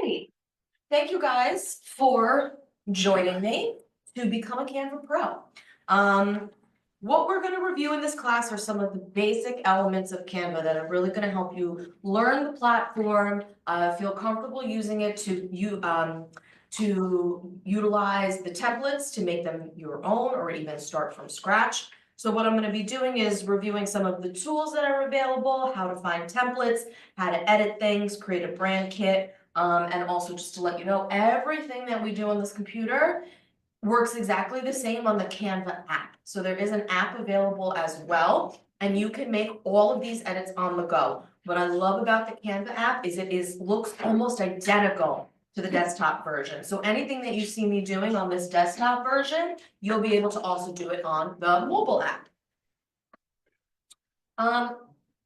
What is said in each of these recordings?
Hi, thank you guys for joining me to become a Canva Pro. What we're going to review in this class are some of the basic elements of Canva that are really going to help you learn the platform, feel comfortable using it to utilize the templates to make them your own or even start from scratch. So what I'm going to be doing is reviewing some of the tools that are available, how to find templates, how to edit things, create a brand kit. And also just to let you know, everything that we do on this computer works exactly the same on the Canva app. So there is an app available as well, and you can make all of these edits on the go. What I love about the Canva app is looks almost identical to the desktop version. So anything that you see me doing on this desktop version, you'll be able to also do it on the mobile app.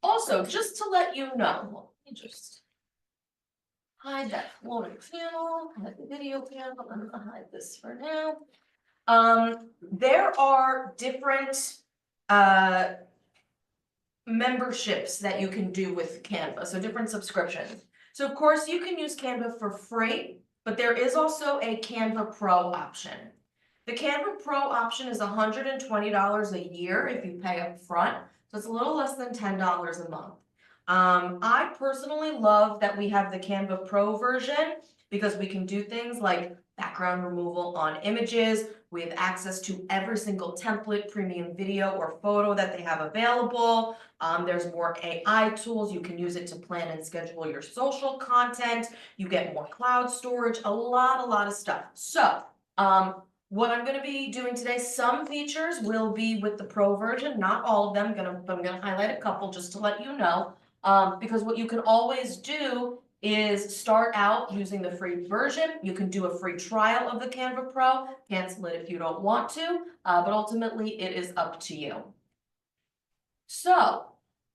Also, just to let you know, let me just hide that floating panel, hide the video panel, I'm gonna hide this for now. There are different memberships that you can do with Canva, so different subscriptions. So of course you can use Canva for free, but there is also a Canva Pro option. The Canva Pro option is $120 a year if you pay up front, so it's a little less than $10 a month. I personally love that we have the Canva Pro version because we can do things like background removal on images. We have access to every single template, premium video or photo that they have available. There's more AI tools. You can use it to plan and schedule your social content. You get more cloud storage, a lot of stuff. So, what I'm going to be doing today, some features will be with the Pro version, not all of them. I'm gonna highlight a couple just to let you know. Because what you can always do is start out using the free version. You can do a free trial of the Canva Pro, cancel it if you don't want to, but ultimately it is up to you. So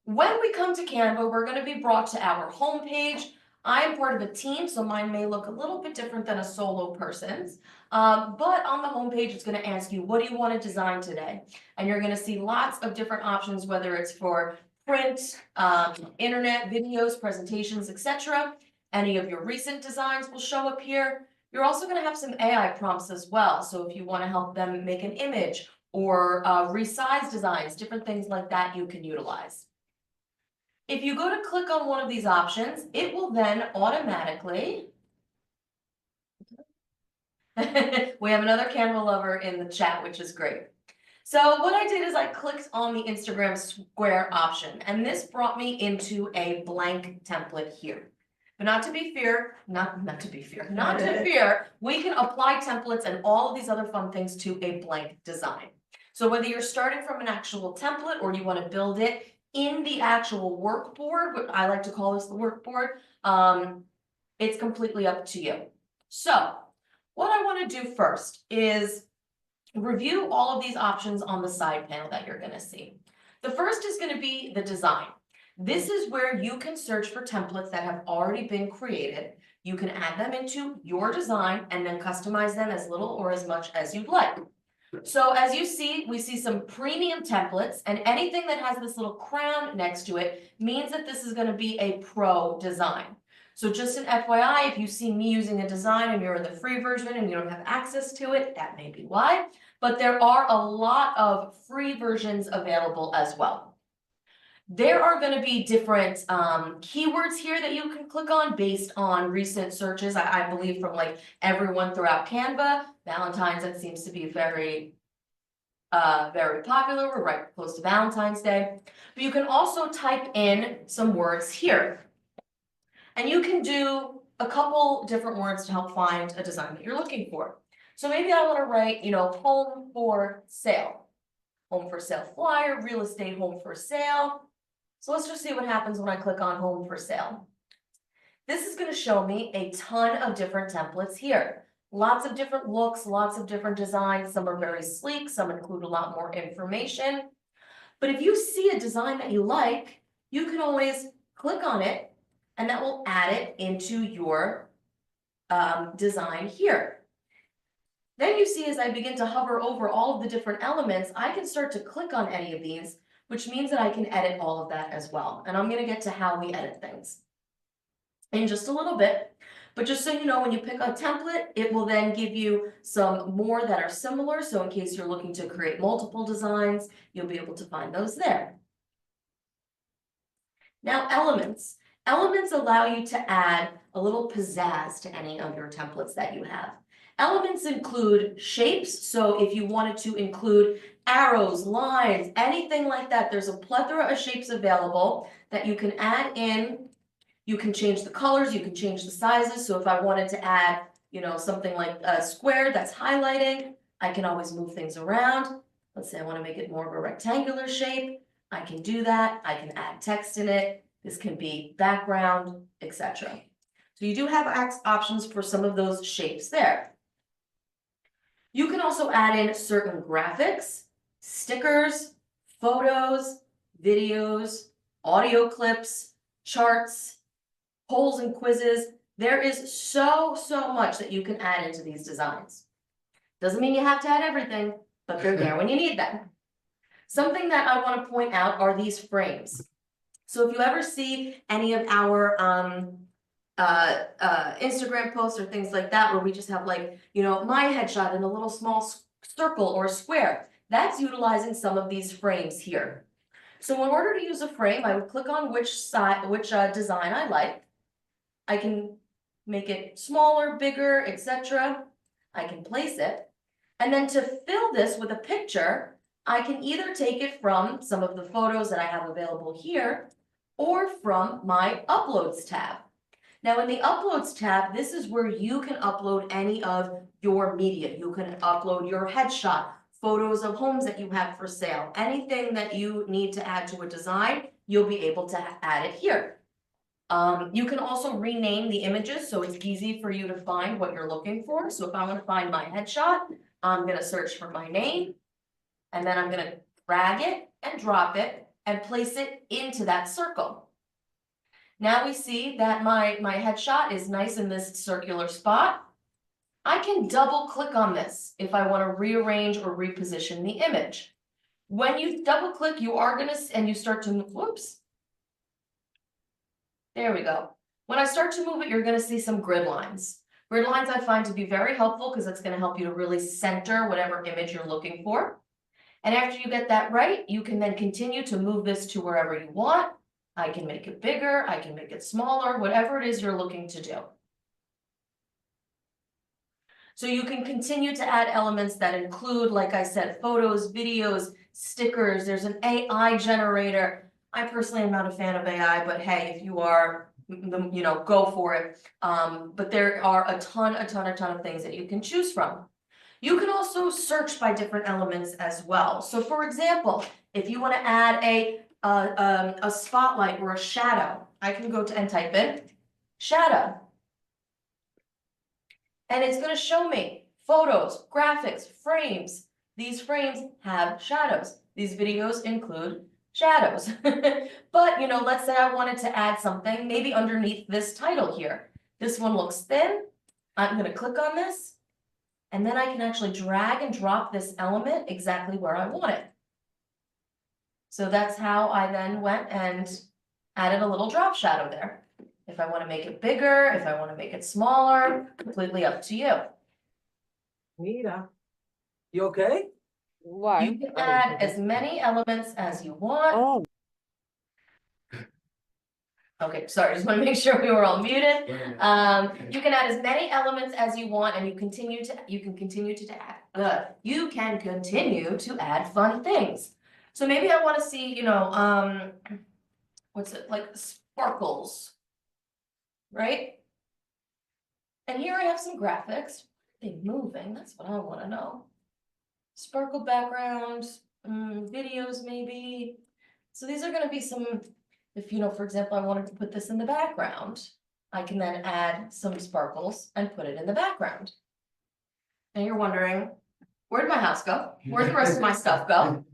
when we come to Canva, we're going to be brought to our homepage. I am part of a team, so mine may look a little bit different than a solo person's. But on the homepage, it's going to ask you, what do you want to design today? And you're going to see lots of different options, whether it's for print, internet, videos, presentations, etc. Any of your recent designs will show up here. You're also going to have some AI prompts as well. So if you want to help them make an image or resize designs, different things like that you can utilize. If you go to click on one of these options, it will then automatically, we have another Canva lover in the chat, which is great. So what I did is I clicked on the Instagram square option, and this brought me into a blank template here. But not to fear, we can apply templates and all of these other fun things to a blank design. So whether you're starting from an actual template or you want to build it in the actual workboard, what I like to call this the workboard, it's completely up to you. So what I want to do first is review all of these options on the side panel that you're going to see. The first is going to be the design. This is where you can search for templates that have already been created. You can add them into your design and then customize them as little or as much as you'd like. So as you see, we see some premium templates, and anything that has this little crown next to it means that this is going to be a pro design. So just an FYI, if you see me using a design and you're in the free version and you don't have access to it, that may be why. But there are a lot of free versions available as well. There are going to be different keywords here that you can click on based on recent searches, I believe from like everyone throughout Canva. Valentine's, that seems to be very popular. We're right close to Valentine's Day. But you can also type in some words here. And you can do a couple different words to help find a design that you're looking for. So maybe I want to write, home for sale. Home for sale flyer, real estate home for sale. So let's just see what happens when I click on home for sale. This is going to show me a ton of different templates here. Lots of different looks, lots of different designs. Some are very sleek, some include a lot more information. But if you see a design that you like, you can always click on it, and that will add it into your design here. Then you see as I begin to hover over all of the different elements, I can start to click on any of these, which means that I can edit all of that as well. And I'm going to get to how we edit things in just a little bit. But just so you know, when you pick a template, it will then give you some more that are similar. So in case you're looking to create multiple designs, you'll be able to find those there. Now, elements. Elements allow you to add a little pizzazz to any of your templates that you have. Elements include shapes, so if you wanted to include arrows, lines, anything like that, there's a plethora of shapes available that you can add in. You can change the colors, you can change the sizes, so if I wanted to add, you know, something like a square that's highlighting, I can always move things around. Let's say I want to make it more of a rectangular shape. I can do that. I can add text in it. This can be background, etc. So you do have options for some of those shapes there. You can also add in certain graphics, stickers, photos, videos, audio clips, charts, polls and quizzes. There is so much that you can add into these designs. Doesn't mean you have to add everything, but they're there when you need them. Something that I want to point out are these frames. So if you ever see any of our Instagram posts or things like that, where we just have like, you know, my headshot in a little small circle or square, that's utilizing some of these frames here. So in order to use a frame, I would click on which design I like. I can make it smaller, bigger, etc. I can place it. And then to fill this with a picture, I can either take it from some of the photos that I have available here or from my Uploads tab. Now in the Uploads tab, this is where you can upload any of your media. You can upload your headshot, photos of homes that you have for sale, anything that you need to add to a design, you'll be able to add it here. You can also rename the images, so it's easy for you to find what you're looking for. So if I want to find my headshot, I'm going to search for my name, and then I'm going to drag it and drop it and place it into that circle. Now we see that my headshot is nice in this circular spot. I can double click on this if I want to rearrange or reposition the image. When you double click, you are going to, and you start to move, whoops. There we go. When I start to move it, you're going to see some grid lines. Grid lines I find to be very helpful because it's going to help you to really center whatever image you're looking for. And after you get that right, you can then continue to move this to wherever you want. I can make it bigger, I can make it smaller, whatever it is you're looking to do. So you can continue to add elements that include, like I said, photos, videos, stickers. There's an AI generator. I personally am not a fan of AI, but hey, if you are, you know, go for it. But there are a ton of things that you can choose from. You can also search by different elements as well. So for example, if you want to add a spotlight or a shadow, I can go to and type in shadow. And it's going to show me photos, graphics, frames. These frames have shadows. These videos include shadows. But, you know, let's say I wanted to add something maybe underneath this title here. This one looks thin. I'm going to click on this. And then I can actually drag and drop this element exactly where I want it. So that's how I then went and added a little drop shadow there. If I want to make it bigger, if I want to make it smaller, completely up to you. Nita, you okay? Why? You can add as many elements as you want. Oh, Okay, sorry, just want to make sure we were all muted. You can add as many elements as you want, and you can continue to add fun things. So maybe I want to see, you know, what's it, like sparkles, right? And here I have some graphics. Are they moving? That's what I want to know. Sparkle background, videos maybe. So these are going to be some. If, you know, for example, I wanted to put this in the background, I can then add some sparkles and put it in the background. And you're wondering, where'd my house go? Where'd the rest of my stuff go?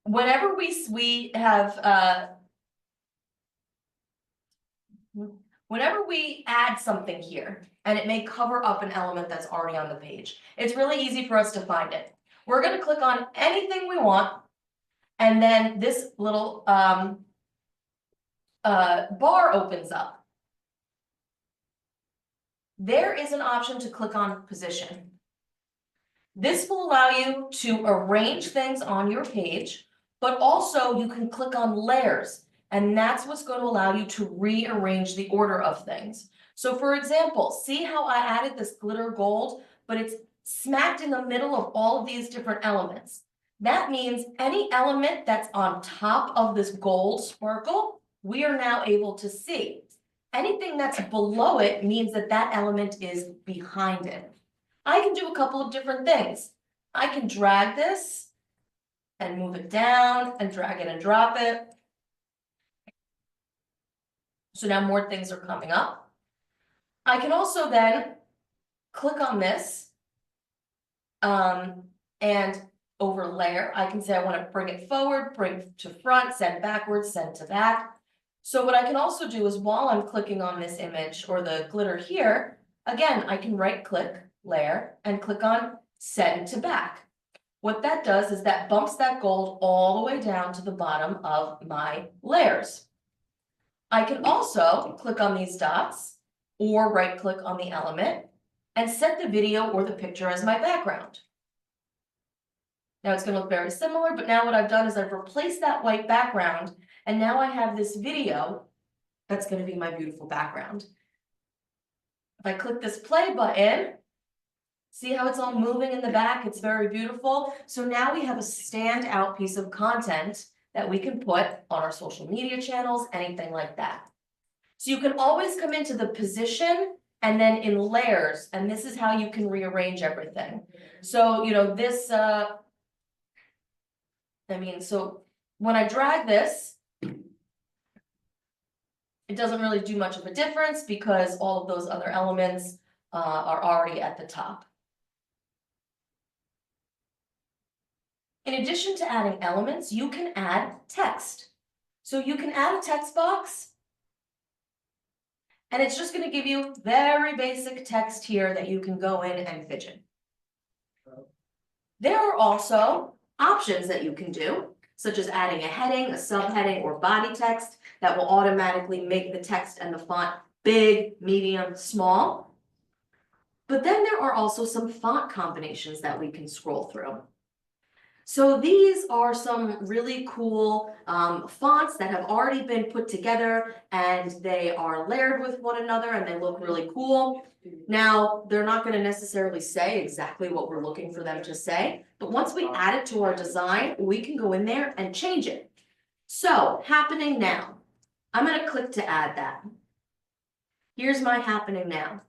Whenever we add something here, and it may cover up an element that's already on the page, it's really easy for us to find it. We're going to click on anything we want. And then this little bar opens up. there is an option to click on position. This will allow you to arrange things on your page, but also you can click on layers, and that's what's going to allow you to rearrange the order of things. So for example, see how I added this glitter gold, but it's smacked in the middle of all of these different elements. That means any element that's on top of this gold sparkle, we are now able to see. Anything that's below it means that that element is behind it. I can do a couple of different things. I can drag this and move it down and drag it and drop it. So now more things are coming up. I can also then click on this and over layer, I can say I want to bring it forward, bring to front, send backwards, send to back. So what I can also do is while I'm clicking on this image or the glitter here, again, I can right click layer and click on send to back. What that does is that bumps that gold all the way down to the bottom of my layers. I can also click on these dots or right click on the element and set the video or the picture as my background. Now it's going to look very similar, but now what I've done is I've replaced that white background, and now I have this video that's going to be my beautiful background. If I click this play button, see how it's all moving in the back? It's very beautiful. So now we have a standout piece of content that we can put on our social media channels, anything like that. So you can always come into the position and then in layers, and this is how you can rearrange everything. So, you know, this, so when I drag this, it doesn't really do much of a difference because all of those other elements are already at the top. In addition to adding elements, you can add text. So you can add a text box, and it's just going to give you very basic text here that you can go in and fidget. There are also options that you can do, such as adding a heading, a subheading, or body text that will automatically make the text and the font big, medium, small. But then there are also some font combinations that we can scroll through. So these are some really cool fonts that have already been put together, and they are layered with one another and they look really cool. Now, they're not going to necessarily say exactly what we're looking for them to say, but once we add it to our design, we can go in there and change it. So, happening now, I'm going to click to add that. Here's my happening now.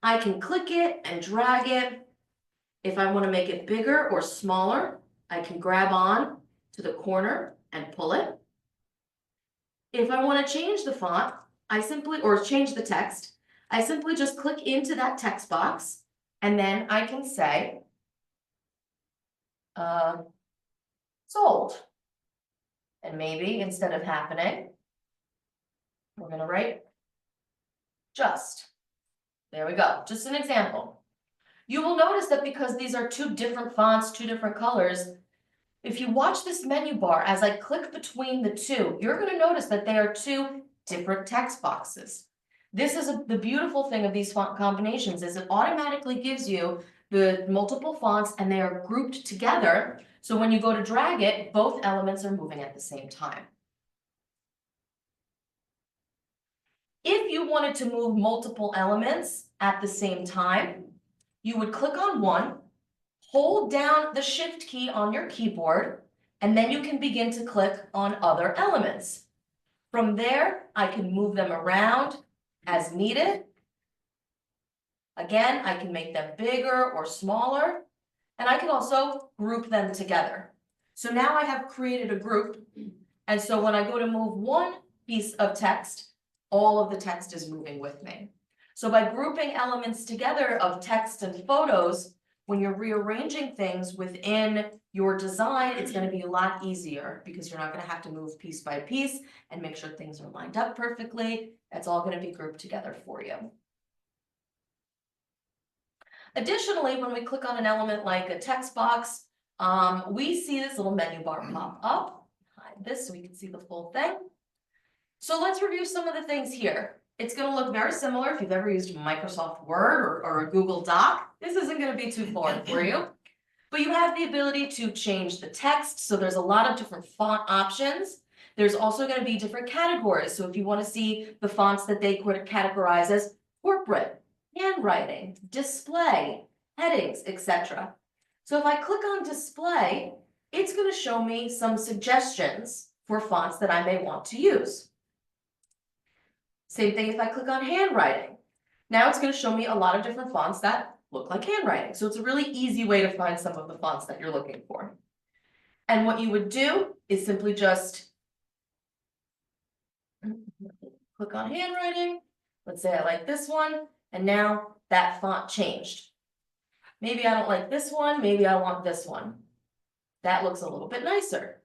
I can click it and drag it. If I want to make it bigger or smaller, I can grab on to the corner and pull it. If I want to change the font, or change the text, I simply just click into that text box, and then I can say, sold. And maybe instead of happening, we're going to write just. There we go, just an example. You will notice that because these are two different fonts, two different colors, if you watch this menu bar, as I click between the two, you're going to notice that they are two different text boxes. This is the beautiful thing of these font combinations, is it automatically gives you the multiple fonts and they are grouped together. So when you go to drag it, both elements are moving at the same time. If you wanted to move multiple elements at the same time, you would click on one, hold down the Shift key on your keyboard, and then you can begin to click on other elements. From there, I can move them around as needed. Again, I can make them bigger or smaller, and I can also group them together. So now I have created a group, and so when I go to move one piece of text, all of the text is moving with me. So by grouping elements together of text and photos, when you're rearranging things within your design, it's going to be a lot easier because you're not going to have to move piece by piece and make sure things are lined up perfectly. It's all going to be grouped together for you. Additionally, when we click on an element like a text box, we see this little menu bar pop up. Hide this so we can see the full thing. So let's review some of the things here. It's gonna look very similar if you've ever used Microsoft Word or a Google Doc. This isn't gonna be too foreign for you. But you have the ability to change the text, so there's a lot of different font options. There's also gonna be different categories, so if you wanna see the fonts that they categorize as corporate, handwriting, display, headings, etc. So if I click on display, it's gonna show me some suggestions for fonts that I may want to use. Same thing if I click on handwriting. Now it's gonna show me a lot of different fonts that look like handwriting. So it's a really easy way to find some of the fonts that you're looking for. And what you would do is simply just click on handwriting. Let's say I like this one, and now that font changed. Maybe I don't like this one, maybe I want this one. That looks a little bit nicer.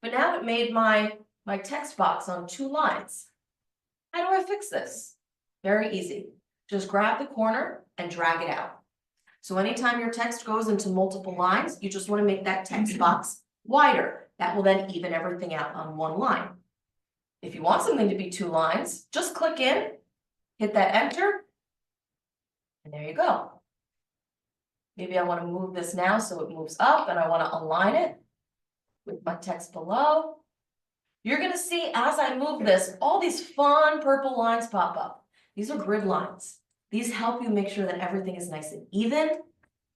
But now it made my text box on 2 lines. How do I fix this? Very easy. Just grab the corner and drag it out. So anytime your text goes into multiple lines, you just want to make that text box wider. That will then even everything out on 1 line. If you want something to be 2 lines, just click in, hit that enter, and there you go. Maybe I want to move this now so it moves up and I want to align it with my text below. You're going to see as I move this, all these fun purple lines pop up. These are grid lines. These help you make sure that everything is nice and even.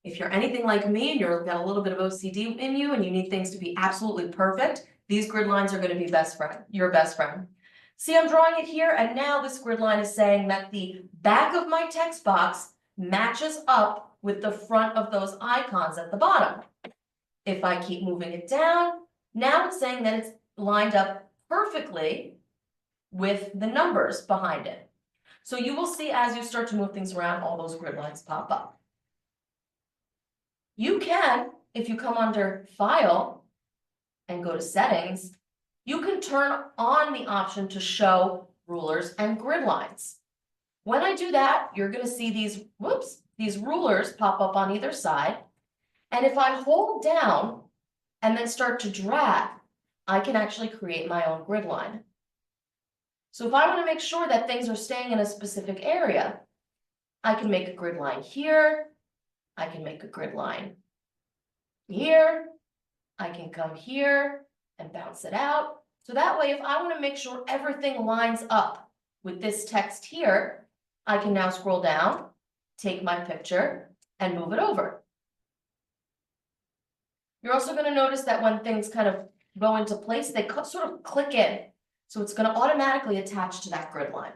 If you're anything like me and you've got a little bit of OCD in you and you need things to be absolutely perfect, these grid lines are going to be your best friend. See, I'm drawing it here, and now this grid line is saying that the back of my text box matches up with the front of those icons at the bottom. If I keep moving it down, now it's saying that it's lined up perfectly with the numbers behind it. So you will see as you start to move things around, all those grid lines pop up. You can, if you come under File and go to Settings, you can turn on the option to show rulers and grid lines. When I do that, you're going to see these rulers pop up on either side. And if I hold down and then start to drag, I can actually create my own grid line. So if I want to make sure that things are staying in a specific area, I can make a grid line here. I can make a grid line here. I can come here and bounce it out. So that way, if I want to make sure everything lines up with this text here, I can now scroll down, take my picture, and move it over. You're also going to notice that when things kind of go into place, they sort of click in. So it's going to automatically attach to that grid line.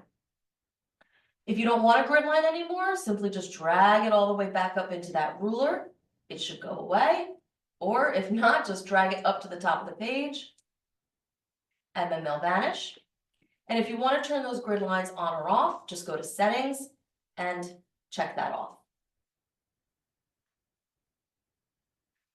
If you don't want a grid line anymore, simply just drag it all the way back up into that ruler. It should go away. Or if not, just drag it up to the top of the page, and then they'll vanish. And if you want to turn those grid lines on or off, just go to Settings and check that off.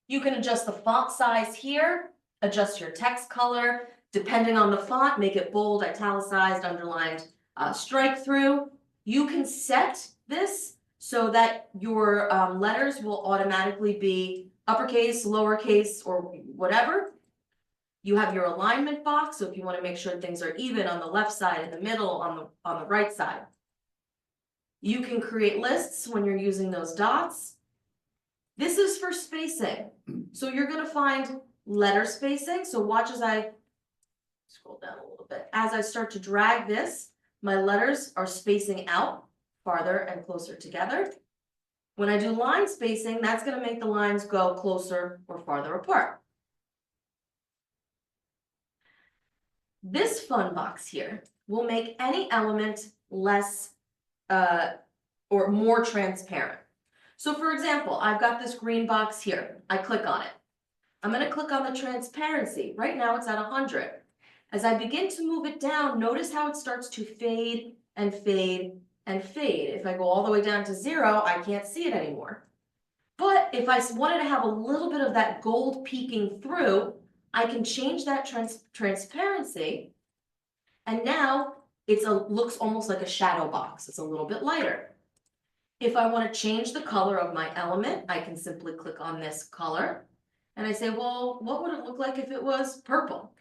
You can adjust the font size here, adjust your text color, depending on the font, make it bold, italicized, underlined, strike through. You can set this so that your letters will automatically be uppercase, lowercase, or whatever. You have your alignment box, so if you want to make sure things are even on the left side, in the middle, on the right side. You can create lists when you're using those dots. This is for spacing. So you're going to find letter spacing. So watch as I scroll down a little bit. As I start to drag this, my letters are spacing out farther and closer together. When I do line spacing, that's going to make the lines go closer or farther apart. This fun box here will make any element less or more transparent. So for example, I've got this green box here. I click on it. I'm going to click on the transparency. Right now it's at 100. As I begin to move it down, notice how it starts to fade and fade and fade. If I go all the way down to 0, I can't see it anymore. But if I wanted to have a little bit of that gold peeking through, I can change that transparency, and now it looks almost like a shadow box. It's a little bit lighter. If I want to change the color of my element, I can simply click on this color, and I say, well, what would it look like if it was purple?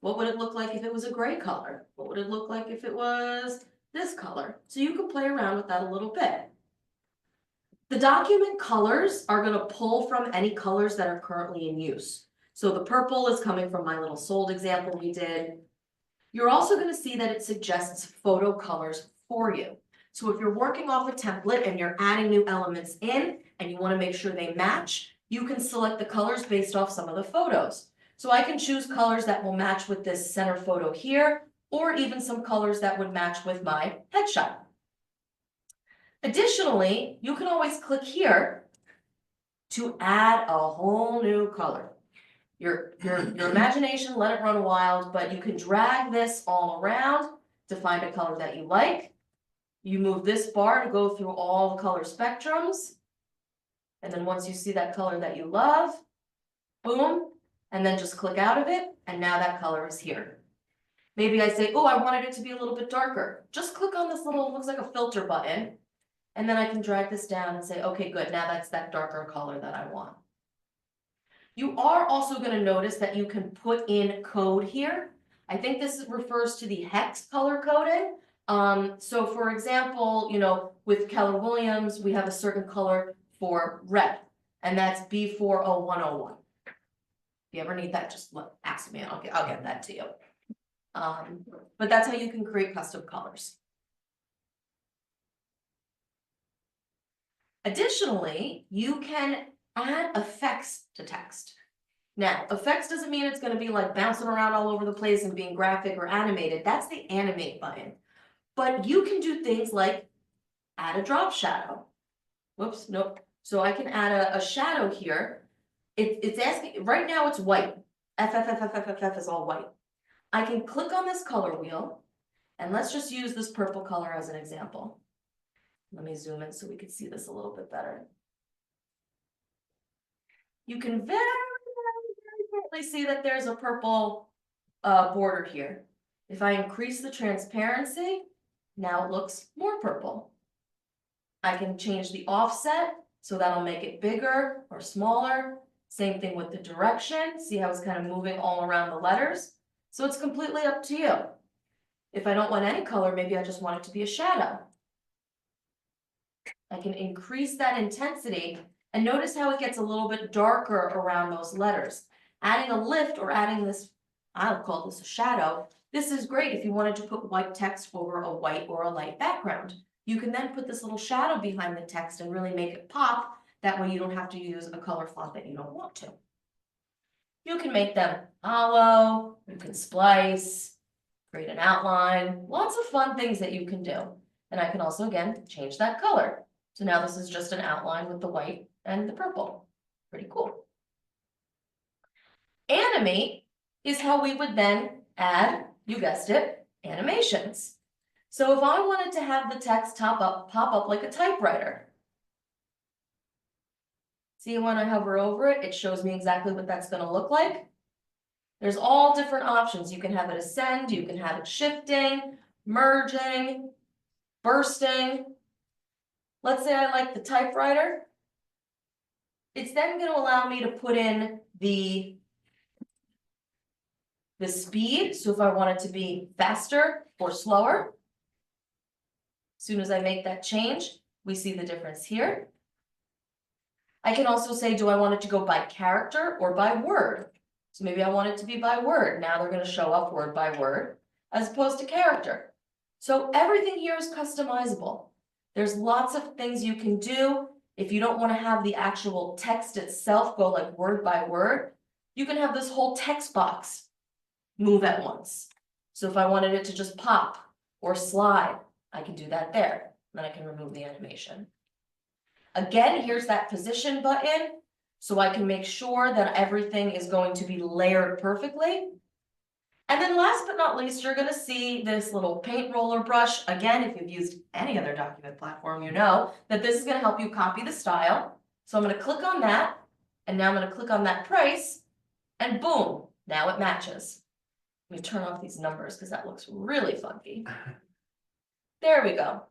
What would it look like if it was a gray color? What would it look like if it was this color. So you can play around with that a little bit. The document colors are going to pull from any colors that are currently in use. So the purple is coming from my little sold example we did. You're also going to see that it suggests photo colors for you. So if you're working off a template and you're adding new elements in and you want to make sure they match, you can select the colors based off some of the photos. So I can choose colors that will match with this center photo here, or even some colors that would match with my headshot. Additionally, you can always click here to add a whole new color. Your imagination, let it run wild, but you can drag this all around to find a color that you like. You move this bar to go through all the color spectrums. And then once you see that color that you love, boom, and then just click out of it, and now that color is here. Maybe I say, oh, I wanted it to be a little bit darker. Just click on this little, looks like a filter button, and then I can drag this down and say, okay, good, now that's that darker color that I want. You are also going to notice that you can put in code here. I think this refers to the hex color coding. So for example, with Keller Williams, we have a certain color for red, and that's B40101. If you ever need that, just ask me and I'll get that to you. But that's how you can create custom colors. Additionally, you can add effects to text. Now, effects doesn't mean it's going to be like bouncing around all over the place and being graphic or animated. That's the animate button. But you can do things like add a drop shadow. Whoops, nope. So I can add a shadow here. It's asking, right now it's white. FFFFFF is all white. I can click on this color wheel, and let's just use this purple color as an example. Let me zoom in so we can see this a little bit better. You can very clearly see that there's a purple border here. If I increase the transparency, now it looks more purple. I can change the offset, so that'll make it bigger or smaller. Same thing with the direction. See how it's kind of moving all around the letters? So it's completely up to you. If I don't want any color, maybe I just want it to be a shadow. I can increase that intensity, and notice how it gets a little bit darker around those letters. Adding a lift or adding this, I'll call this a shadow. This is great if you wanted to put white text over a white or a light background. You can then put this little shadow behind the text and really make it pop. That way you don't have to use a color font that you don't want to. You can make them hollow, you can splice, create an outline, lots of fun things that you can do. And I can also, again, change that color. So now this is just an outline with the white and the purple. Pretty cool. Animate is how we would then add, you guessed it, animations. So if I wanted to have the text pop up like a typewriter. See, when I hover over it, it shows me exactly what that's going to look like. There's all different options. You can have it ascend, you can have it shifting, merging, bursting. Let's say I like the typewriter. It's then going to allow me to put in the speed. So if I want it to be faster or slower, as soon as I make that change, we see the difference here. I can also say, do I want it to go by character or by word? So maybe I want it to be by word. Now they're going to show up word by word as opposed to character. So everything here is customizable. There's lots of things you can do. If you don't want to have the actual text itself go like word by word, you can have this whole text box move at once. So if I wanted it to just pop or slide, I can do that there. Then I can remove the animation. Again, here's that position button, so I can make sure that everything is going to be layered perfectly. And then last but not least, you're going to see this little paint roller brush. Again, if you've used any other document platform, you know that this is going to help you copy the style. So I'm going to click on that, and now I'm going to click on that price, and boom, now it matches. Let me turn off these numbers because that looks really funky. There we go.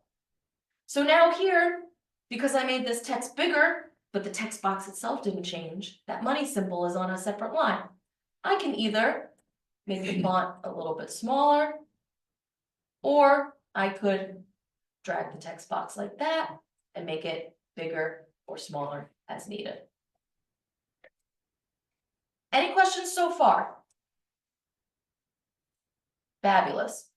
So now here, because I made this text bigger, but the text box itself didn't change, that money symbol is on a separate line. I can either make the font a little bit smaller, or I could drag the text box like that and make it bigger or smaller as needed. Any questions so far? Fabulous.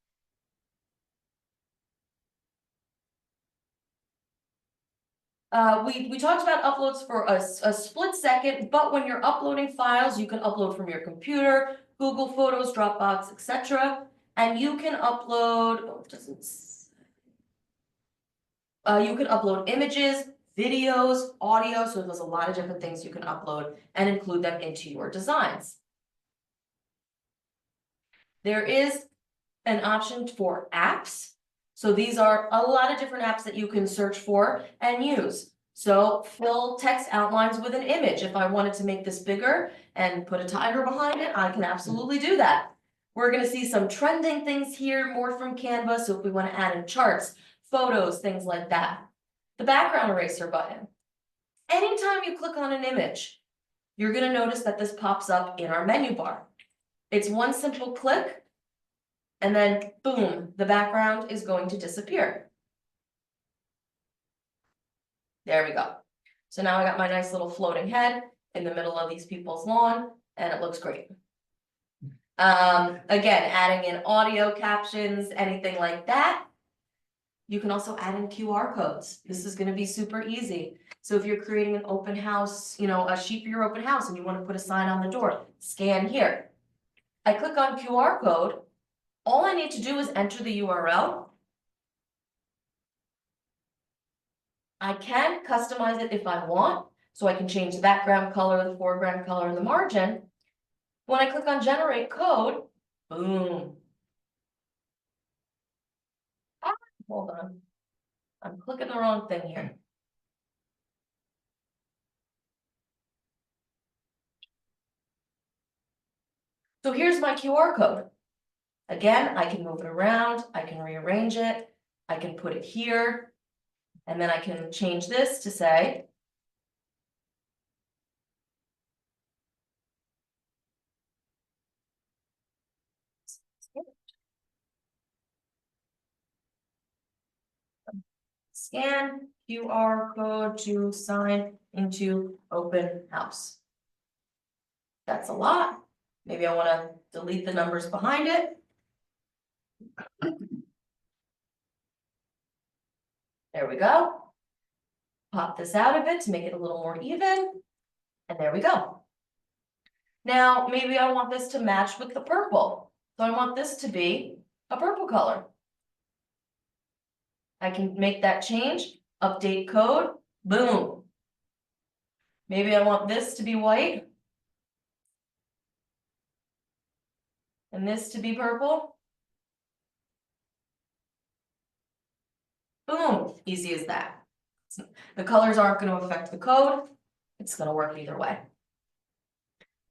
We talked about uploads for a split second, but when you're uploading files, you can upload from your computer, Google Photos, Dropbox, etc. And you can upload, oh, it doesn't. You can upload images, videos, audio, so there's a lot of different things you can upload and include them into your designs. There is an option for apps. So these are a lot of different apps that you can search for and use. So fill text outlines with an image. If I wanted to make this bigger and put a tiger behind it, I can absolutely do that. We're gonna see some trending things here, more from Canva, so if we want to add in charts, photos, things like that. The background eraser button. Anytime you click on an image, you're gonna notice that this pops up in our menu bar. It's one simple click, and then boom, the background is going to disappear. There we go. So now I got my nice little floating head in the middle of these people's lawn, and it looks great. Again, adding in audio captions, anything like that. You can also add in QR codes. This is gonna be super easy. So if you're creating an open house, you know, a sheet for your open house and you wanna put a sign on the door, scan here. I click on QR code. All I need to do is enter the URL. I can customize it if I want, so I can change the background color, the foreground color, and the margin. When I click on generate code, boom. Ah, hold on. I'm clicking the wrong thing here. So here's my QR code. Again, I can move it around, I can rearrange it, I can put it here, and then I can change this to say, scan QR code to sign into open house. That's a lot. Maybe I want to delete the numbers behind it. There we go. Pop this out a bit to make it a little more even. And there we go. Now, maybe I want this to match with the purple. So I want this to be a purple color. I can make that change, update code, boom. Maybe I want this to be white. And this to be purple. Boom, easy as that. The colors aren't going to affect the code. It's going to work either way.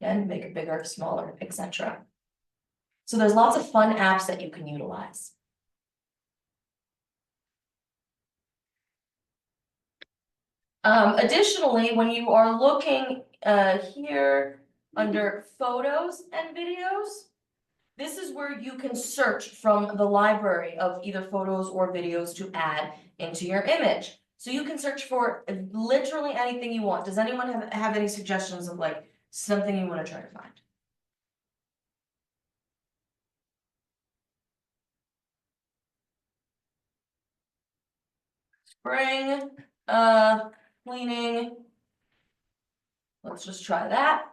And make it bigger, smaller, etc. So there's lots of fun apps that you can utilize. Additionally, when you are looking here under photos and videos, this is where you can search from the library of either photos or videos to add into your image. So you can search for literally anything you want. Does anyone have any suggestions of like something you want to try to find? Spring, cleaning. Let's just try that.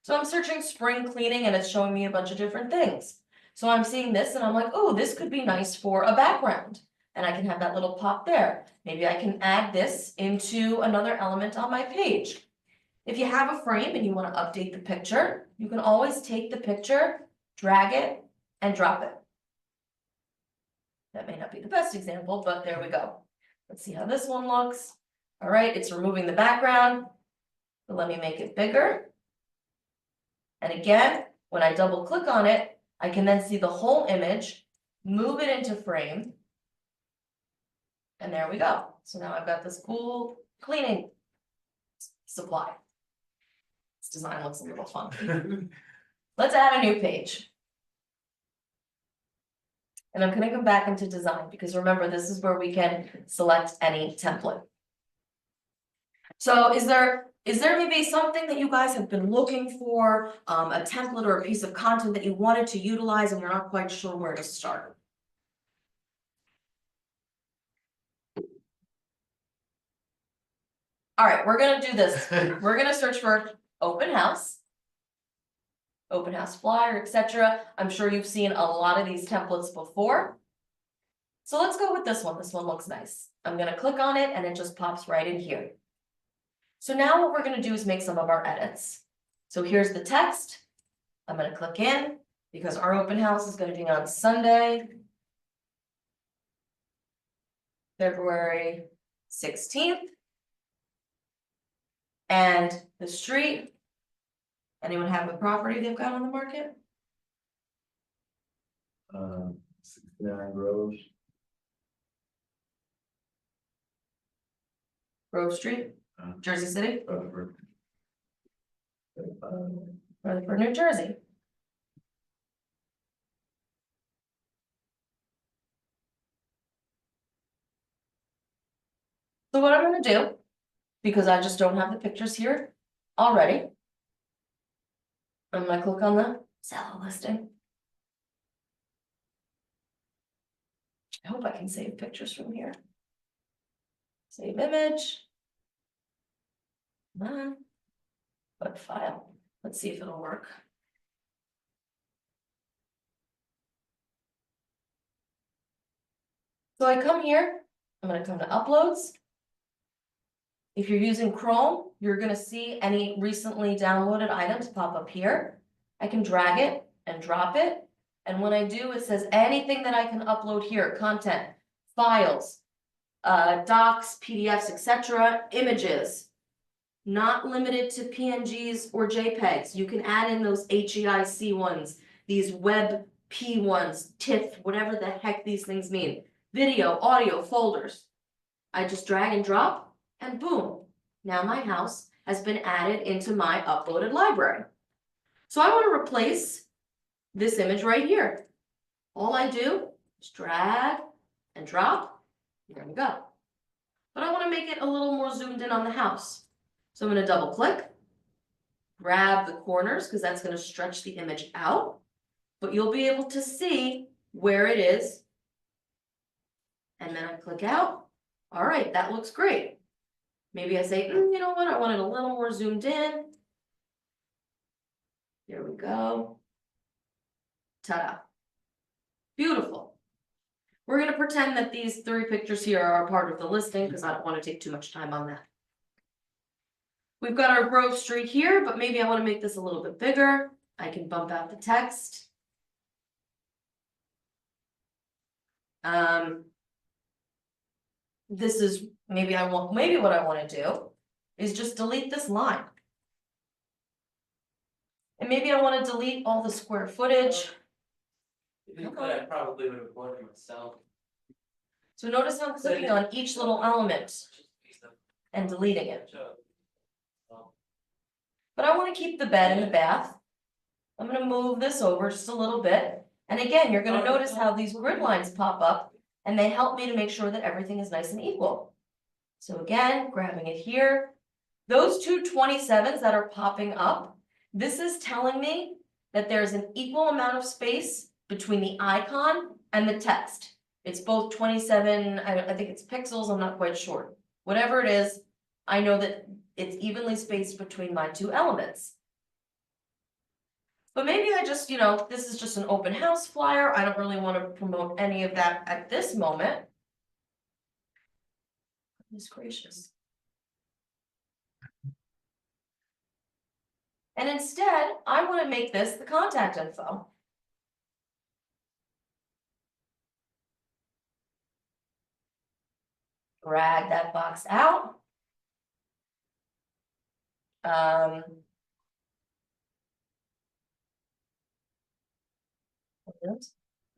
So I'm searching spring cleaning and it's showing me a bunch of different things. So I'm seeing this and I'm like, oh, this could be nice for a background. And I can have that little pop there. Maybe I can add this into another element on my page. If you have a frame and you want to update the picture, you can always take the picture, drag it, and drop it. That may not be the best example, but there we go. Let's see how this one looks. All right, it's removing the background. So let me make it bigger. And again, when I double click on it, I can then see the whole image, move it into frame. And there we go. So now I've got this cool cleaning supply. This design looks a little funky. Let's add a new page. And I'm gonna come back into design, because remember, this is where we can select any template. So is there maybe something that you guys have been looking for, a template or a piece of content that you wanted to utilize and you're not quite sure where to start? All right, we're gonna do this. We're gonna search for open house flyer, etc. I'm sure you've seen a lot of these templates before. So let's go with this one. This one looks nice. I'm gonna click on it and it just pops right in here. So now what we're gonna do is make some of our edits. So here's the text. I'm gonna click in because our open house is gonna be on Sunday, February 16th. And the street. Anyone have a property they've got on the market? 69 Groves. Grove Street, Jersey City, Rutherford, New Jersey. So what I'm gonna do, because I just don't have the pictures here already. I'm gonna click on the Zillow listing. I hope I can save pictures from here. Save image. Come on. But file, let's see if it'll work. So I come here, I'm gonna come to uploads. If you're using Chrome, you're gonna see any recently downloaded items pop up here. I can drag it and drop it. And when I do, it says anything that I can upload here, content, files, docs, PDFs, etc., images. Not limited to PNGs or JPEGs. You can add in those HEIC ones, these WebP ones, TIFF, whatever the heck these things mean. Video, audio, folders. I just drag and drop, and boom, now my house has been added into my uploaded library. So I want to replace this image right here. All I do is drag and drop, there we go. But I want to make it a little more zoomed in on the house. So I'm going to double click, grab the corners because that's going to stretch the image out, but you'll be able to see where it is. And then I click out. All right, that looks great. Maybe I say, you know what, I want it a little more zoomed in. There we go. Ta-da. Beautiful. We're going to pretend that these 3 pictures here are a part of the listing because I don't want to take too much time on that. We've got our Grove Street here, but maybe I want to make this a little bit bigger. I can bump out the text. This is maybe what I want to do is just delete this line. And maybe I want to delete all the square footage. If you could, I probably would have worked myself. So notice how I'm clicking on each little element and deleting it. But I want to keep the bed and the bath. I'm going to move this over just a little bit. And again, you're going to notice how these grid lines pop up and they help me to make sure that everything is nice and equal. So again, grabbing it here. Those two 27s that are popping up, this is telling me that there's an equal amount of space between the icon and the text. It's both 27, I think it's pixels, I'm not quite sure. Whatever it is, I know that it's evenly spaced between my 2 elements. But maybe I just, this is just an open house flyer. I don't really want to promote any of that at this moment. Goodness gracious. And instead, I want to make this the contact info. Drag that box out.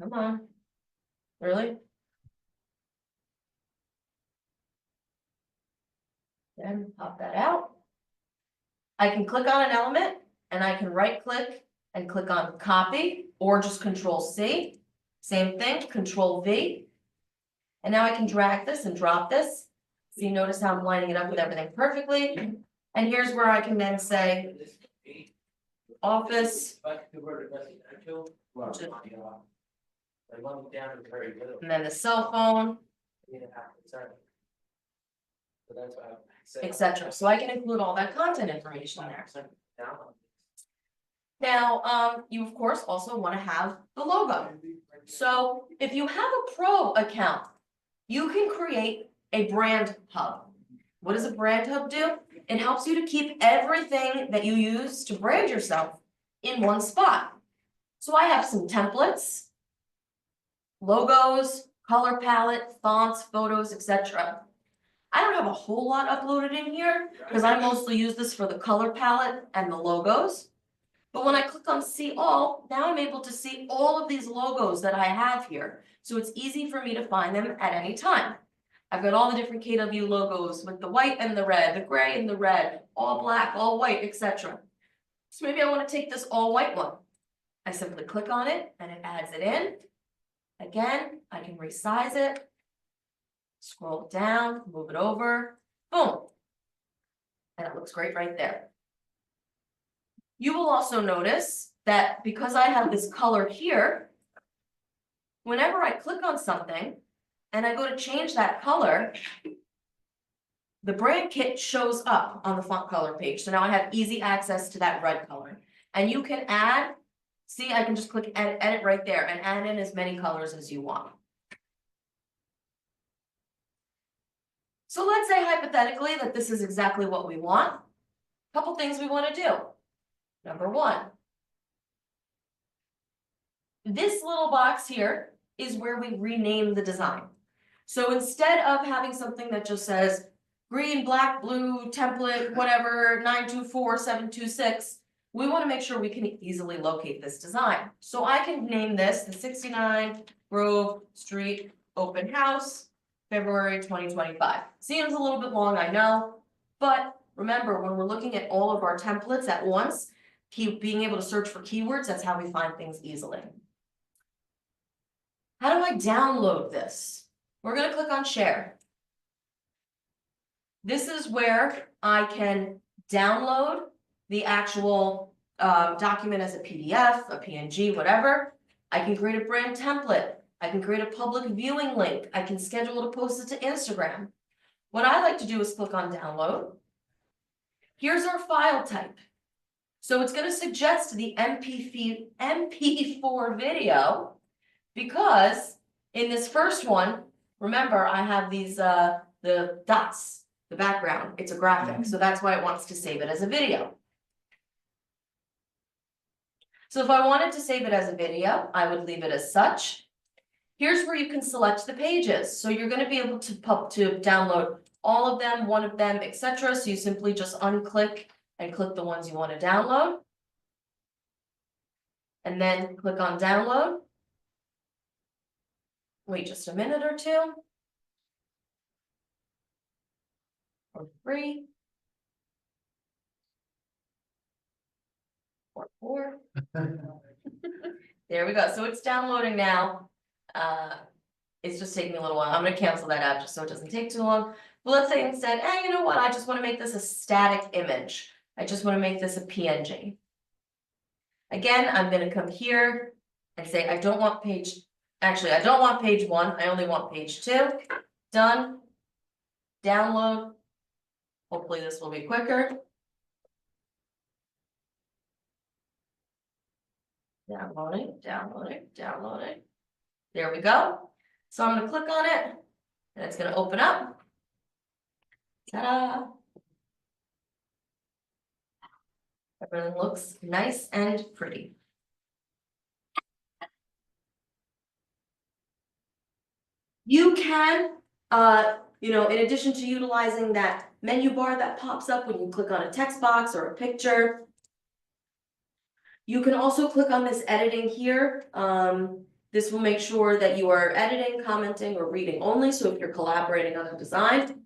Come on. Really? Then pop that out. I can click on an element and I can right click and click on copy or just Control C. Same thing, Control V. And now I can drag this and drop this. So you notice how I'm lining it up with everything perfectly. And here's where I can then say office, If I could convert it residential, well, like one down is very little. and then the cell phone, So that's why I said. etc. So I can include all that content information there. Down. Now, you of course also want to have the logo. So if you have a pro account, you can create a brand hub. What does a brand hub do? It helps you to keep everything that you use to brand yourself in one spot. So I have some templates, logos, color palette, fonts, photos, etc. I don't have a whole lot uploaded in here because I mostly use this for the color palette and the logos. But when I click on see all, now I'm able to see all of these logos that I have here. So it's easy for me to find them at any time. I've got all the different KW logos with the white and the red, the gray and the red, all black, all white, etc. So maybe I want to take this all white one. I simply click on it and it adds it in. Again, I can resize it, scroll it down, move it over, boom. And it looks great right there. You will also notice that because I have this color here, whenever I click on something and I go to change that color, the brand kit shows up on the font color page. So now I have easy access to that red color. And you can add, see, I can just click edit right there and add in as many colors as you want. So let's say hypothetically that this is exactly what we want. Couple things we want to do. Number one, this little box here is where we rename the design. So instead of having something that just says green, black, blue, template, whatever, 924-726, we want to make sure we can easily locate this design. So I can name this the 69 Grove Street Open House, February 2025. Seems a little bit long, I know, but remember, when we're looking at all of our templates at once, being able to search for keywords, that's how we find things easily. How do I download this? We're going to click on share. This is where I can download the actual document as a PDF, a PNG, whatever. I can create a brand template. I can create a public viewing link. I can schedule to post it to Instagram. What I like to do is click on download. Here's our file type. So it's going to suggest the MP4 video because in this first one, remember I have these the dots, the background, it's a graphic, so that's why it wants to save it as a video. So if I wanted to save it as a video, I would leave it as such. Here's where you can select the pages. So you're going to be able to download all of them, one of them, etc. So you simply just unclick and click the ones you want to download. And then click on download. Wait just a minute or two. For free. Or there we go. So it's downloading now. It's just taking a little while. I'm going to cancel that app just so it doesn't take too long. But let's say instead, you know what? I just want to make this a static image. I just want to make this a PNG. Again, I'm going to come here and say I don't want page, actually I don't want page 1, I only want page 2. Done. Download. Hopefully this will be quicker. Downloading, downloading, downloading. There we go. So I'm going to click on it and it's going to open up. Ta-da! Everything looks nice and pretty. You can, in addition to utilizing that menu bar that pops up when you click on a text box or a picture, you can also click on this editing here. This will make sure that you are editing, commenting, or reading only. So if you're collaborating on a design.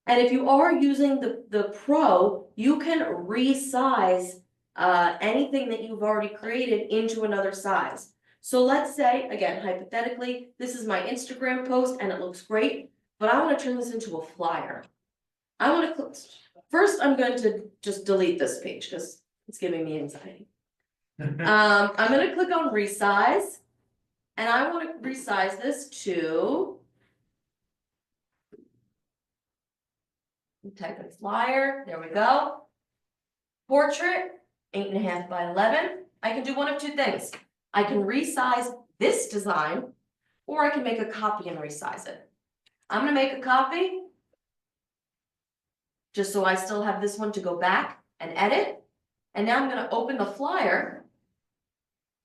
And if you are using the Pro, you can resize anything that you've already created into another size. So let's say, again, hypothetically, this is my Instagram post and it looks great, but I wanna turn this into a flyer. I wanna click, first I'm going to just delete this page, cause it's giving me anxiety. I'm gonna click on resize. And I wanna resize this to. Type in flyer, there we go. Portrait, 8.5 by 11. I can do one of two things. I can resize this design, or I can make a copy and resize it. I'm gonna make a copy. Just so I still have this one to go back and edit. And now I'm gonna open the flyer.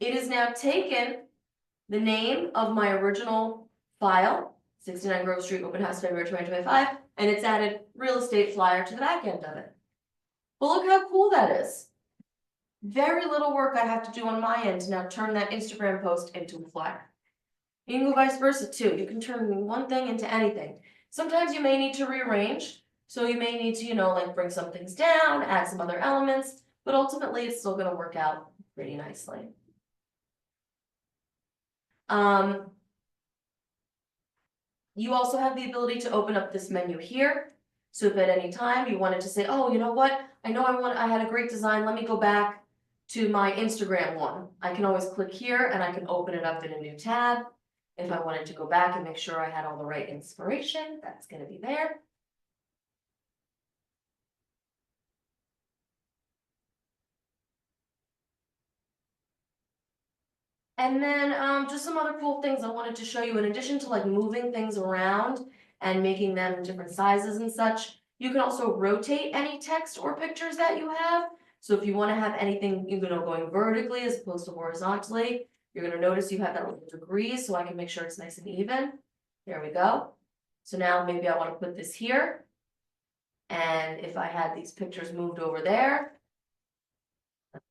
It is now taken the name of my original file, 69 Grove Street, open house, February 2025, and it's added real estate flyer to the back end of it. But look how cool that is. Very little work I have to do on my end to now turn that Instagram post into a flyer. You can go vice versa too. You can turn one thing into anything. Sometimes you may need to rearrange. So you may need to, like bring some things down, add some other elements, but ultimately it's still gonna work out pretty nicely. You also have the ability to open up this menu here. So if at any time you wanted to say, oh, you know what? I had a great design, let me go back to my Instagram one. I can always click here and I can open it up in a new tab. If I wanted to go back and make sure I had all the right inspiration, that's gonna be there. And then just some other cool things I wanted to show you, in addition to like moving things around and making them different sizes and such, you can also rotate any text or pictures that you have. So if you want to have anything, going vertically as opposed to horizontally, you're gonna notice you have that little degrees, so I can make sure it's nice and even. There we go. So now maybe I want to put this here. And if I had these pictures moved over there,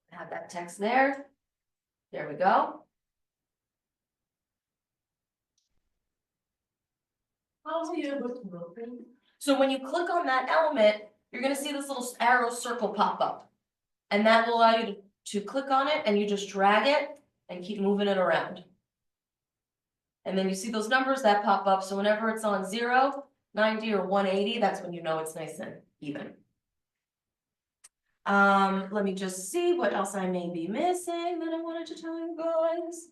have that text there. There we go. So when you click on that element, you're gonna see this little arrow circle pop up. And that will allow you to click on it and you just drag it and keep moving it around. And then you see those numbers that pop up, so whenever it's on 0, 90, or 180, that's when you know it's nice and even. Let me just see what else I may be missing that I wanted to tell you guys.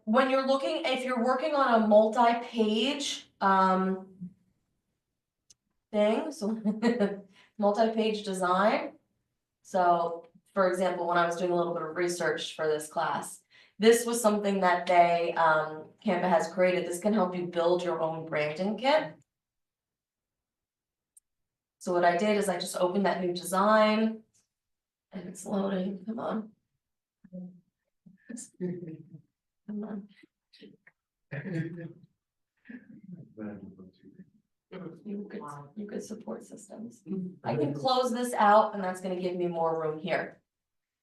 When you're looking, if you're working on a multi-page thing, so multi-page design. So for example, when I was doing a little bit of research for this class, this was something that Canva has created. This can help you build your own branding kit. So what I did is I just opened that new design and it's loading, come on. Come on. You could support systems. I can close this out and that's gonna give me more room here.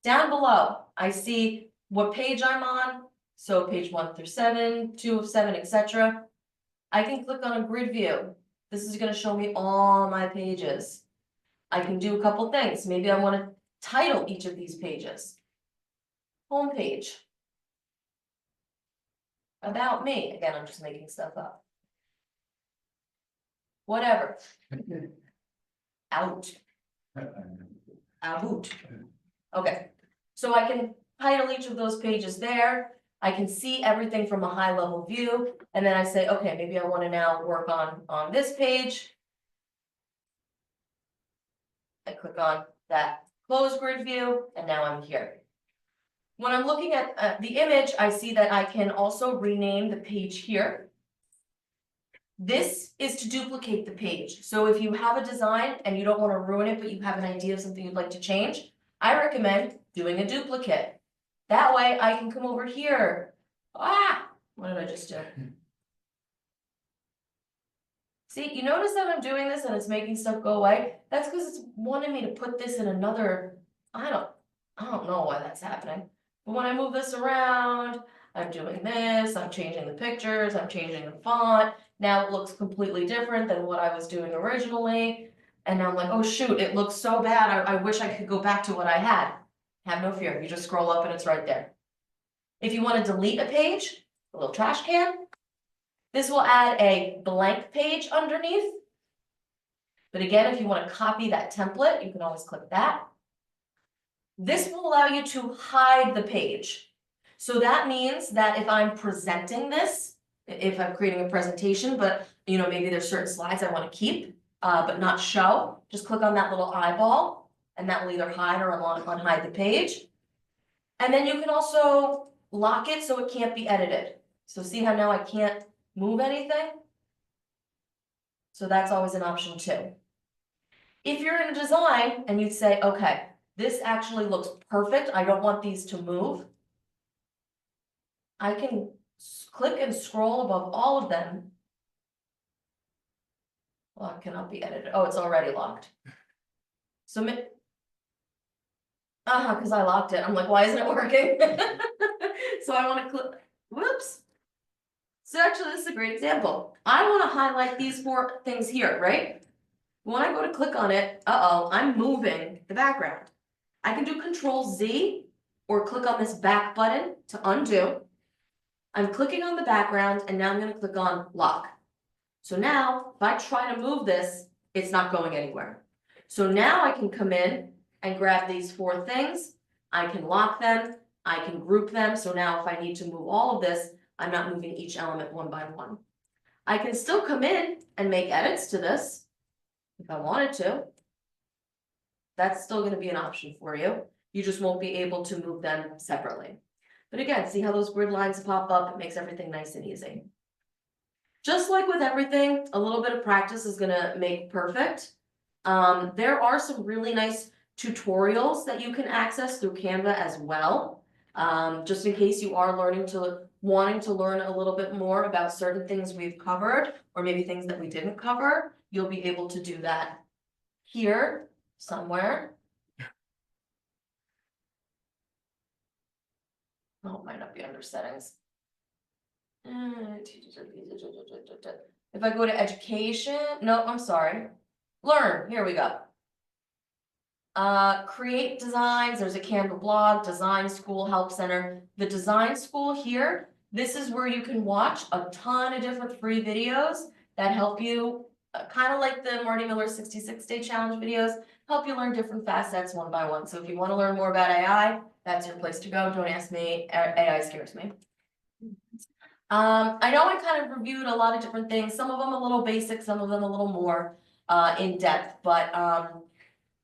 Down below, I see what page I'm on, so page 1 through 7, 2 of 7, etc. I can click on a grid view. This is gonna show me all my pages. I can do a couple things. Maybe I wanna title each of these pages. Home page. About me, again, I'm just making stuff up. Whatever. Out. Out. Okay, so I can title each of those pages there. I can see everything from a high level view, and then I say, okay, maybe I want to now work on this page. I click on that close grid view, and now I'm here. When I'm looking at the image, I see that I can also rename the page here. This is to duplicate the page. So if you have a design and you don't want to ruin it, but you have an idea of something you'd like to change, I recommend doing a duplicate. That way I can come over here. What did I just do? See, you notice that I'm doing this and it's making stuff go away? That's because it's wanting me to put this in another, I don't know why that's happening. But when I move this around, I'm doing this, I'm changing the pictures, I'm changing the font. Now it looks completely different than what I was doing originally. And now I'm like, oh shoot, it looks so bad. I wish I could go back to what I had. Have no fear, you just scroll up and it's right there. If you wanna delete a page, a little trash can. This will add a blank page underneath. But again, if you wanna copy that template, you can always click that. This will allow you to hide the page. So that means that if I'm presenting this, if I'm creating a presentation, but you know, maybe there's certain slides I wanna keep, but not show, just click on that little eyeball and that will either hide or unhide the page. And then you can also lock it so it can't be edited. So see how now I can't move anything? So that's always an option too. If you're in a design and you'd say, okay, this actually looks perfect, I don't want these to move. I can click and scroll above all of them. Well, it cannot be edited. Oh, it's already locked. Submit. Because I locked it. I'm like, why isn't it working? So I want to click, whoops. So actually, this is a great example. I want to highlight these 4 things here, right? When I go to click on it, I'm moving the background. I can do Control Z or click on this back button to undo. I'm clicking on the background and now I'm going to click on lock. So now if I try to move this, it's not going anywhere. So now I can come in and grab these 4 things. I can lock them. I can group them. So now if I need to move all of this, I'm not moving each element one by one. I can still come in and make edits to this if I wanted to. That's still going to be an option for you. You just won't be able to move them separately. But again, see how those grid lines pop up? It makes everything nice and easy. Just like with everything, a little bit of practice is going to make perfect. There are some really nice tutorials that you can access through Canva as well. Just in case you are wanting to learn a little bit more about certain things we've covered, or maybe things that we didn't cover, you'll be able to do that here somewhere. Oh, it might not be under settings. If I go to education, no, I'm sorry. Learn, here we go. Create designs, there's a Canva blog, Design School Help Center. The Design School here, this is where you can watch a ton of different free videos that help you, kind of like the Marty Miller 66-day challenge videos, help you learn different facets one by one. So if you want to learn more about AI, that's your place to go. Don't ask me, AI scares me. I know I kind of reviewed a lot of different things, some of them a little basic, some of them a little more in depth, but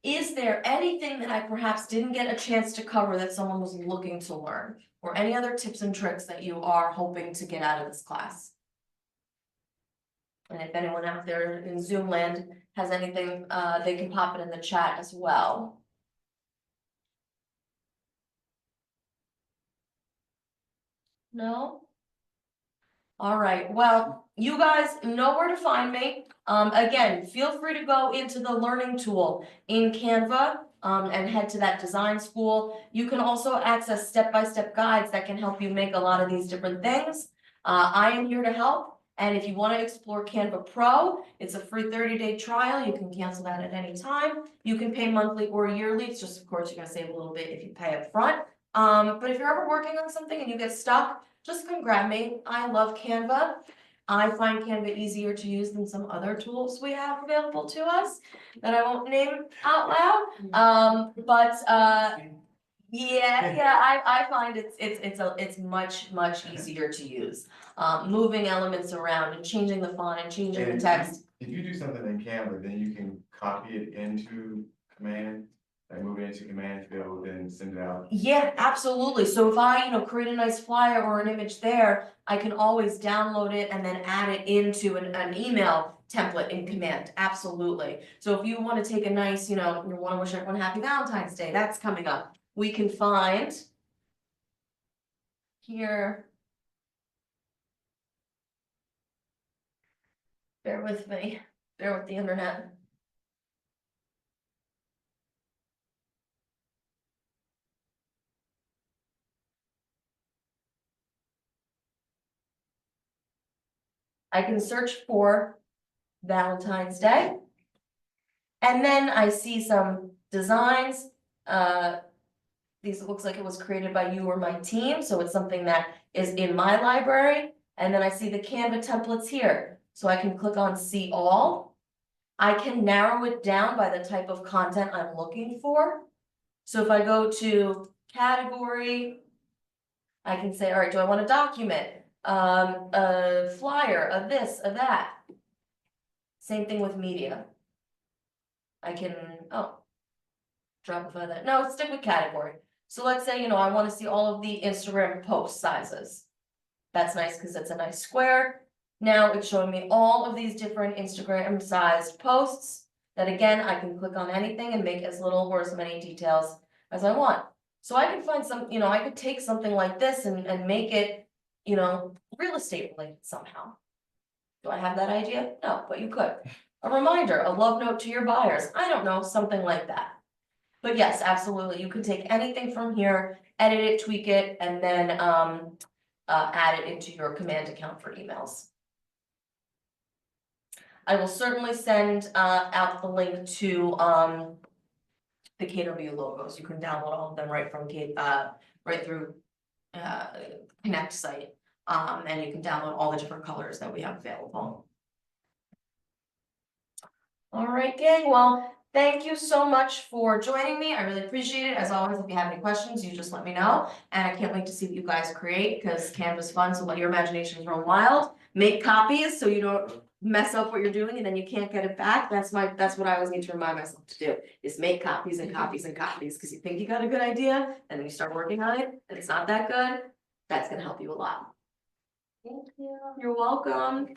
is there anything that I perhaps didn't get a chance to cover that someone was looking to learn? Or any other tips and tricks that you are hoping to get out of this class? And if anyone out there in Zoom land has anything, they can pop it in the chat as well. No? All right, well, you guys know where to find me. Again, feel free to go into the learning tool in Canva and head to that design school. You can also access step-by-step guides that can help you make a lot of these different things. I am here to help. And if you want to explore Canva Pro, it's a free 30-day trial. You can cancel that at any time. You can pay monthly or yearly. It's just, of course, you're going to save a little bit if you pay up front. But if you're ever working on something and you get stuck, just come grab me. I love Canva. I find Canva easier to use than some other tools we have available to us that I won't name out loud. I find it's much easier to use. Moving elements around and changing the font and changing the text. If you do something in Canva, then you can copy it into Command, like move it into Command to be able to then send it out. Yeah, absolutely. So if I, create a nice flyer or an image there, I can always download it and then add it into an email template in Command. Absolutely. So if you want to take a nice, you want to wish everyone happy Valentine's Day, that's coming up. We can find here. Bear with me. Bear with the internet. I can search for Valentine's Day. And then I see some designs. These, it looks like it was created by you or my team, so it's something that is in my library. And then I see the Canva templates here, so I can click on see all. I can narrow it down by the type of content I'm looking for. So if I go to category, I can say, all right, do I want a document, a flyer, a this, a that? Same thing with media. I can, Dropify that, no, stick with category. So let's say, I wanna see all of the Instagram post sizes. That's nice, cause it's a nice square. Now it's showing me all of these different Instagram sized posts. That again, I can click on anything and make as little or as many details as I want. So I can find some, I could take something like this and make it, real estate related somehow. Do I have that idea? No, but you could. A reminder, a love note to your buyers, I don't know, something like that. But yes, absolutely, you can take anything from here, edit it, tweak it, and then add it into your command account for emails. I will certainly send out the link to the CaterView logos. You can download all of them right from right through Connect site. And you can download all the different colors that we have available. All right, gang, well, thank you so much for joining me. I really appreciate it. As always, if you have any questions, you just let me know. And I can't wait to see what you guys create, because Canva's fun, so let your imaginations run wild. Make copies so you don't mess up what you're doing and then you can't get it back. That's what I always need to remind myself to do, is make copies and copies and copies, because you think you got a good idea, and then you start working on it, and it's not that good. That's gonna help you a lot. Thank you. You're welcome.